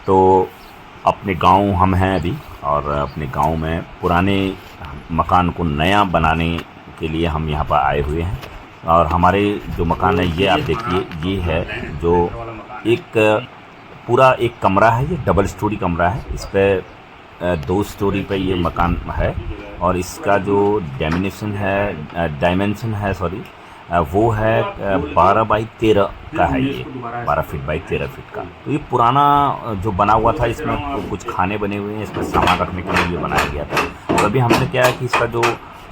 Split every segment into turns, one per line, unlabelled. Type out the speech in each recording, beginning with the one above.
तो अपने गांव हम हैं अभी, और अपने गांव में पुराने मकान को नया बनाने के लिए हम यहाँ पर आए हुए हैं। और हमारे जो मकान है ये आप देखिए, ये है जो एक पूरा एक कमरा है, ये डबल स्टोरी कमरा है। इस पर 2 स्टोरी पे ये मकान है, और इसका जो डायमेंशन है सॉरी, वो है 12 बाई 13 का है। ये 12 फीट बाई 13 फीट का। तो ये पुराना जो बना हुआ था, इसमें कुछ खाने बने हुए हैं, इसमें सामान रखने के लिए ये बनाया गया था। और अभी हमने क्या है कि इसका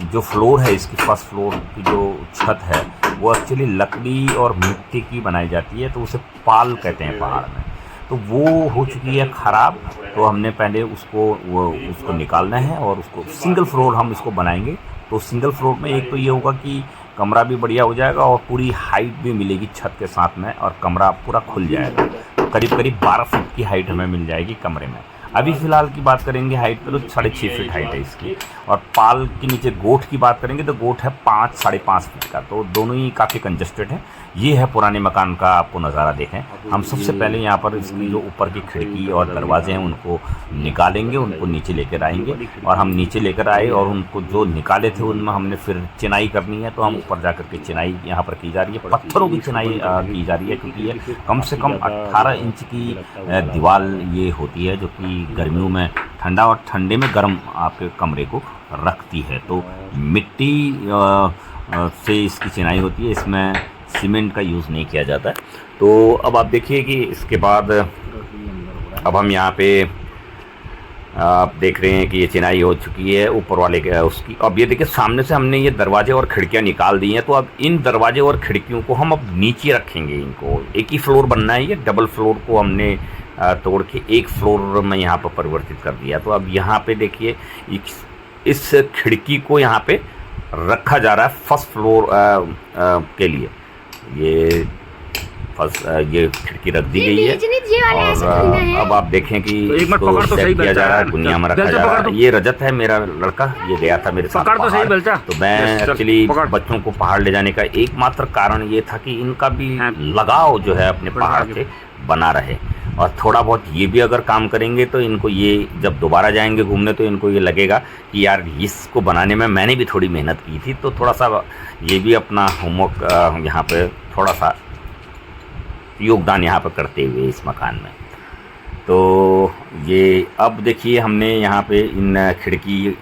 जो फ्लोर है, इसकी फर्स्ट फ्लोर की जो छत है, वो एक्चुअली लकड़ी और मिट्टी की बनाई जाती है, तो उसे पाल कहते हैं पहाड़ में। तो वो हो चुकी है ख़राब, तो हमने पहले उसको निकालना है, और उसको सिंगल फ्लोर हम इसको बनाएंगे। तो सिंगल फ्लोर में एक तो ये होगा कि कमरा भी बढ़िया हो जाएगा, और पूरी हाइट भी मिलेगी छत के साथ में, और कमरा पूरा खुल जाएगा। तो करीब करीब 12 फीट की हाइट हमें मिल जाएगी कमरे में। अभी फ़िलहाल की बात करेंगे हाइट पे, तो 6.5 फीट हाइट है इसकी। और पाल के नीचे गोठ की बात करेंगे तो गोठ है 5-5.5 फीट का। तो दोनों ही काफ़ी कंजस्टेड है। ये है पुराने मकान का आपको नज़ारा देखें। हम सबसे पहले यहाँ पर इसकी जो ऊपर की खिड़की और दरवाजे हैं उनको निकालेंगे, उनको नीचे लेकर आएंगे। और हम नीचे लेकर आए, और उनको जो निकाले थे उनमें हमने फिर चिनाई करनी है। तो हम ऊपर जा कर के चिनाई यहाँ पर की जा रही है, पत्थरों की चिनाई की जा रही है, क्योंकि ये कम से कम 18 इंच की दीवार ये होती है, जो कि गर्मियों में ठंडा और ठंडे में गर्म आपके कमरे को रखती है। तो मिट्टी से इसकी चिनाई होती है, इसमें सीमेंट का यूज़ नहीं किया जाता है। तो अब आप देखिए कि इसके बाद अब हम यहाँ पे आप देख रहे हैं कि ये चिनाई हो चुकी है ऊपर वाले के उसकी। अब ये देखिए सामने से हमने ये दरवाजे और खिड़कियाँ निकाल दी हैं। तो अब इन दरवाजे और खिड़कियों को हम अब नीचे रखेंगे। इनको एक ही फ्लोर बनना है, ये डबल फ्लोर को हमने तोड़ के एक फ्लोर में यहाँ पर परिवर्तित कर दिया। तो अब यहाँ पे देखिए इस खिड़की को यहाँ पे रखा जा रहा है फर्स्ट फ्लोर के लिए। ये खिड़की रख दी गई है, और अब आप देखें कि इसको सेट किया जा रहा है, दुनिया में रखा जा रहा है। ये रजत है मेरा लड़का, ये गया था मेरे साथ पहाड़। तो मैं एक्चुअली बच्चों को पहाड़ ले जाने का एकमात्र कारण ये था कि इनका भी लगाव जो है अपने पहाड़ से बना रहे। और थोड़ा बहुत ये भी अगर काम करेंगे तो इनको ये जब दोबारा जाएंगे घूमने तो इनको ये लगेगा कि यार इसको बनाने में मैंने भी थोड़ी मेहनत की थी। तो थोड़ा सा ये भी अपना होमवर्क यहाँ पे थोड़ा सा योगदान यहाँ पर करते हुए इस मकान में। तो ये अब देखिए हमने यहाँ पे इन खिड़की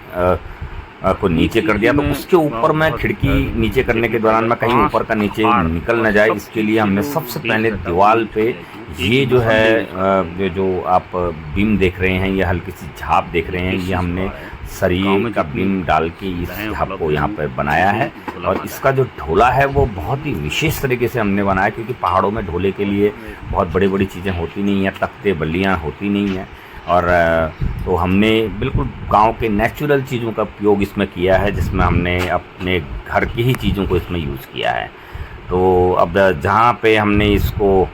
को नीचे कर दिया। तो उसके ऊपर मैं खिड़की नीचे करने के दौरान मैं कहीं ऊपर का नीचे निकल न जाए, इसके लिए हमने सबसे पहले दीवार पे ये जो है जो आप बीम देख रहे हैं, ये हल्की सी झाप देख रहे हैं, ये हमने सरिये का बीम डाल के इस झाप को यहाँ पर बनाया है। और इसका जो ढोला है वो बहुत ही विशेष तरीके से हमने बनाया, क्योंकि पहाड़ों में ढोले के लिए बहुत बड़ी बड़ी चीज़ें होती नहीं हैं, तख्ते बल्लियाँ होती नहीं हैं। और तो हमने बिल्कुल गांव के नेचुरल चीज़ों का उपयोग इसमें किया है, जिसमें हमने अपने घर की ही चीज़ों को इसमें यूज़ किया है। तो अब जहाँ पे हमने इसको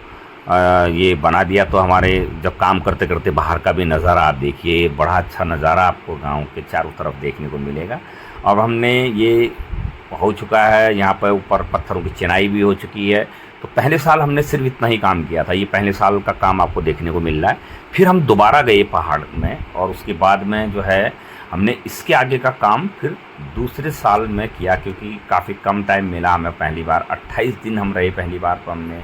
ये बना दिया, तो हमारे जब काम करते करते बाहर का भी नज़ारा आप देखिए, बड़ा अच्छा नज़ारा आपको गांव के चारों तरफ देखने को मिलेगा। और हमने ये हो चुका है, यहाँ पर ऊपर पत्थरों की चिनाई भी हो चुकी है। तो पहले साल हमने सिर्फ इतना ही काम किया था, ये पहले साल का काम आपको देखने को मिल रहा है। फिर हम दोबारा गए पहाड़ में, और उसके बाद में जो है हमने इसके आगे का काम फिर दूसरे साल में किया, क्योंकि काफ़ी कम टाइम मिला हमें। पहली बार 28 दिन हम रहे पहली बार, तो हमने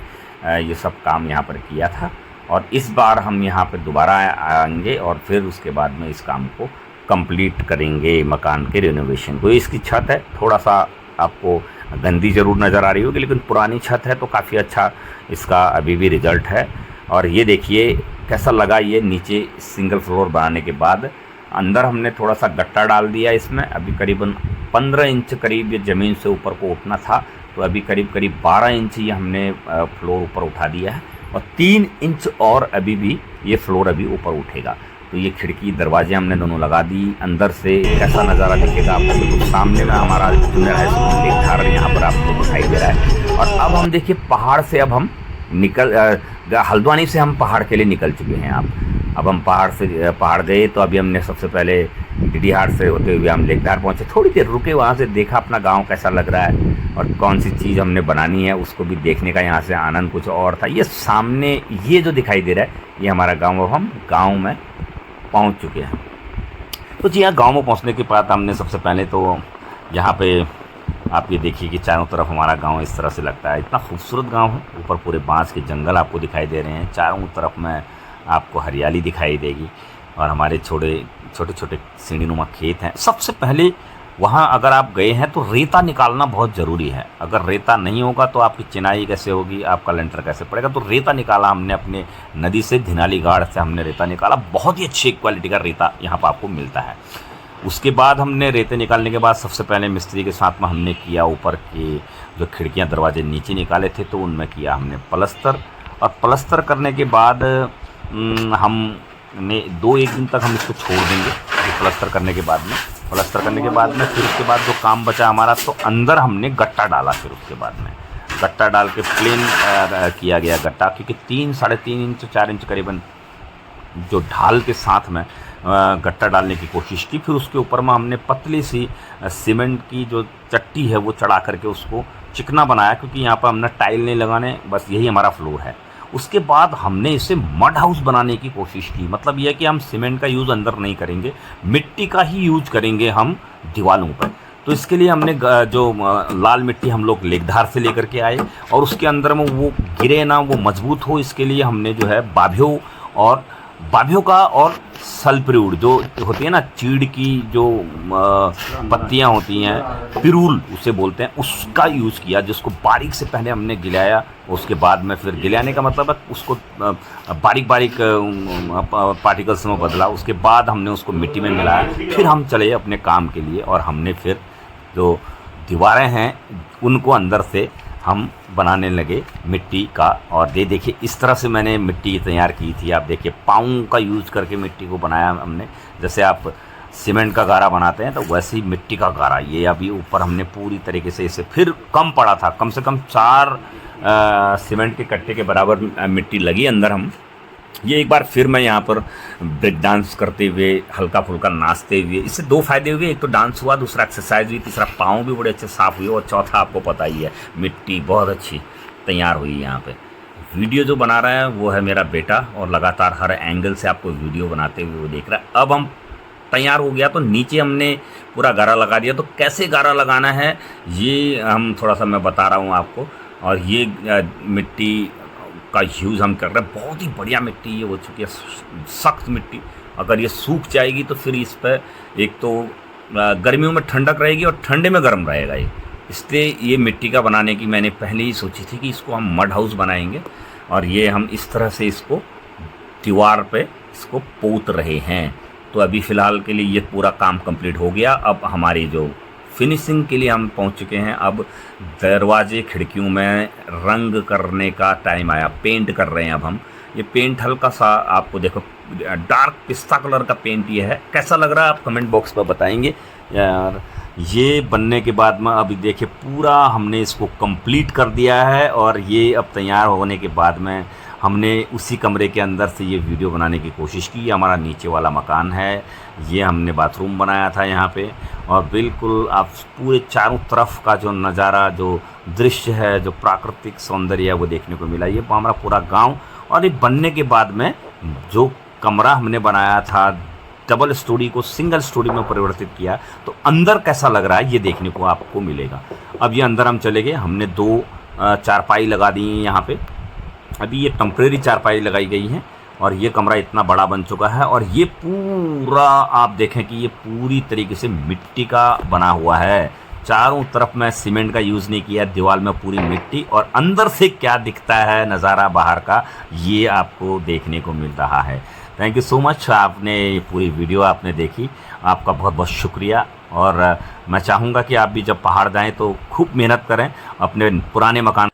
ये सब काम यहाँ पर किया था। और इस बार हम यहाँ पर दोबारा आएंगे, और फिर उसके बाद में इस काम को कंप्लीट करेंगे, मकान के रिनोवेशन को। इसकी छत है, थोड़ा सा आपको गंदी ज़रूर नज़र आ रही होगी, लेकिन पुरानी छत है तो काफ़ी अच्छा इसका अभी भी रिज़ल्ट है। और ये देखिए कैसा लगा ये नीचे सिंगल फ्लोर बनाने के बाद। अंदर हमने थोड़ा सा गट्टा डाल दिया इसमें। अभी करीबन 15 इंच करीब ये ज़मीन से ऊपर को उठना था, तो अभी करीब करीब 12 इंच ये हमने फ्लोर ऊपर उठा दिया है, और 3 इंच और अभी भी ये फ्लोर अभी ऊपर उठेगा। तो ये खिड़की दरवाजे हमने दोनों लगा दी। अंदर से कैसा नज़ारा दिखेगा आपको, बिल्कुल सामने में हमारा जूनियर हाई स्कूल लेक धार यहाँ पर आपको दिखाई दे रहा है। और अब हम देखिए पहाड़ से अब हम हल्द्वानी से हम पहाड़ के लिए निकल चुके हैं। अब हम पहाड़ गए, तो अभी हमने सबसे पहले डीडीहाट से होते हुए हम लेकधार पहुँचे, थोड़ी देर रुके, वहाँ से देखा अपना गांव कैसा लग रहा है और कौन सी चीज़ हमने बनानी है उसको भी देखने का यहाँ से आनंद कुछ और था। ये सामने ये जो दिखाई दे रहा है ये हमारा गांव, अब हम गांव में पहुँच चुके हैं। तो जी हाँ, गाँव में पहुँचने के बाद हमने सबसे पहले तो यहाँ पे आप ये देखिए कि चारों तरफ हमारा गांव इस तरह से लगता है, इतना खूबसूरत गांव है। ऊपर पूरे बांस के जंगल आपको दिखाई दे रहे हैं, चारों तरफ में आपको हरियाली दिखाई देगी और हमारे छोटे छोटे सीढ़ीनुमा खेत हैं। सबसे पहले वहाँ अगर आप गए हैं तो रेता निकालना बहुत ज़रूरी है। अगर रेता नहीं होगा तो आपकी चिनाई कैसे होगी, आपका लेंटर कैसे पड़ेगा। तो रेता निकाला हमने अपने नदी से, धिनाली गाड़ से हमने रेता निकाला। बहुत ही अच्छी क्वालिटी का रेता यहाँ पर आपको मिलता है। उसके बाद हमने रेते निकालने के बाद सबसे पहले मिस्त्री के साथ में हमने किया ऊपर के जो खिड़कियाँ दरवाजे नीचे निकाले थे तो उनमें किया हमने प्लस्तर। और प्लस्तर करने के बाद हमने 2-1 दिन तक हम इसको छोड़ देंगे प्लस्तर करने के बाद में। प्लस्तर करने के बाद में फिर उसके बाद जो काम बचा हमारा, तो अंदर हमने गट्टा डाला। फिर उसके बाद में गट्टा डाल के प्लेन किया गया गट्टा, क्योंकि 3-3.5 इंच 4 इंच करीबन जो ढाल के साथ में गट्टा डालने की कोशिश की। फिर उसके ऊपर में हमने पतली सी सीमेंट की जो चट्टी है वो चढ़ा करके उसको चिकना बनाया, क्योंकि यहाँ पर हमने टाइल नहीं लगाने, बस यही हमारा फ्लोर है। उसके बाद हमने इसे मड हाउस बनाने की कोशिश की। मतलब यह कि हम सीमेंट का यूज़ अंदर नहीं करेंगे, मिट्टी का ही यूज करेंगे हम दीवारों पर। तो इसके लिए हमने जो लाल मिट्टी हम लोग लेकधार से लेकर के आए और उसके अंदर में वो गिरे ना, वो मजबूत हो, इसके लिए हमने जो है बाभ्यो का और सल्फ्यूरिड जो होती है ना, चीड़ की जो पत्तियां होती हैं, पिरूल उसे बोलते हैं, उसका यूज़ किया, जिसको बारीक से पहले हमने गिलाया। उसके बाद में फिर गिलाने का मतलब है उसको बारीक पार्टिकल्स में बदला। उसके बाद हमने उसको मिट्टी में मिलाया। फिर हम चले अपने काम के लिए और हमने फिर जो दीवारें हैं उनको अंदर से हम बनाने लगे मिट्टी का। और देखिए इस तरह से मैंने मिट्टी तैयार की थी। आप देखिए पाँव का यूज़ करके मिट्टी को बनाया हमने। जैसे आप सीमेंट का गारा बनाते हैं तो वैसे ही मिट्टी का गारा, ये अभी ऊपर हमने पूरी तरीके से इसे, फिर कम पड़ा था, कम से कम 4 सीमेंट के कट्टे के बराबर मिट्टी लगी अंदर हम। ये एक बार फिर मैं यहाँ पर ब्रेक डांस करते हुए, हल्का फुल्का नाचते हुए, इससे 2 फायदे हुए। एक तो डांस हुआ, दूसरा एक्सरसाइज हुई, तीसरा पाँव भी बड़े अच्छे साफ़ हुए और चौथा आपको पता ही है मिट्टी बहुत अच्छी तैयार हुई यहाँ पे। वीडियो जो बना रहा है वो है मेरा बेटा और लगातार हर एंगल से आपको वीडियो बनाते हुए वो देख रहा है। अब हम तैयार हो गया तो नीचे हमने पूरा गारा लगा दिया। तो कैसे गारा लगाना है ये हम थोड़ा सा मैं बता रहा हूँ आपको। और ये मिट्टी का यूज़ हम कर रहे हैं। बहुत ही बढ़िया मिट्टी ये हो चुकी है, सख्त मिट्टी। अगर ये सूख जाएगी तो फिर इस पर एक तो गर्मियों में ठंडक रहेगी और ठंडे में गर्म रहेगा ये। इसलिए ये मिट्टी का बनाने की मैंने पहले ही सोची थी कि इसको हम मड हाउस बनाएंगे। और ये हम इस तरह से इसको दीवार पे इसको पोत रहे हैं। तो अभी फ़िलहाल के लिए ये पूरा काम कंप्लीट हो गया। अब हमारी जो फिनिशिंग के लिए हम पहुंच चुके हैं। अब दरवाजे खिड़कियों में रंग करने का टाइम आया, पेंट कर रहे हैं अब हम। ये पेंट हल्का सा आपको देखो डार्क पिस्ता कलर का पेंट ये है। कैसा लग रहा है आप कमेंट बॉक्स पर बताएंगे यार। ये बनने के बाद में अभी देखिए पूरा हमने इसको कंप्लीट कर दिया है। और ये अब तैयार होने के बाद में हमने उसी कमरे के अंदर से ये वीडियो बनाने की कोशिश की। ये हमारा नीचे वाला मकान है, ये हमने बाथरूम बनाया था यहाँ पे। और बिल्कुल आप पूरे चारों तरफ का जो नज़ारा, जो दृश्य है, जो प्राकृतिक सौंदर्य है वो देखने को मिला। ये हमारा पूरा गांव। और ये बनने के बाद में जो कमरा हमने बनाया था, डबल स्टोरी को सिंगल स्टोरी में परिवर्तित किया, तो अंदर कैसा लग रहा है ये देखने को आपको मिलेगा। अब ये अंदर हम चले गए, हमने 2 चारपाई लगा दी हैं यहाँ पे। अभी ये टेम्परेरी चारपाई लगाई गई है और ये कमरा इतना बड़ा बन चुका है। और ये पूरा आप देखें कि ये पूरी तरीके से मिट्टी का बना हुआ है। चारों तरफ मैं सीमेंट का यूज़ नहीं किया, दीवार में पूरी मिट्टी। और अंदर से क्या दिखता है नज़ारा बाहर का, ये आपको देखने को मिल रहा है। थैंक यू सो मच, आपने पूरी वीडियो आपने देखी, आपका बहुत बहुत शुक्रिया। और मैं चाहूँगा कि आप भी जब पहाड़ जाएँ तो खूब मेहनत करें, अपने पुराने मकान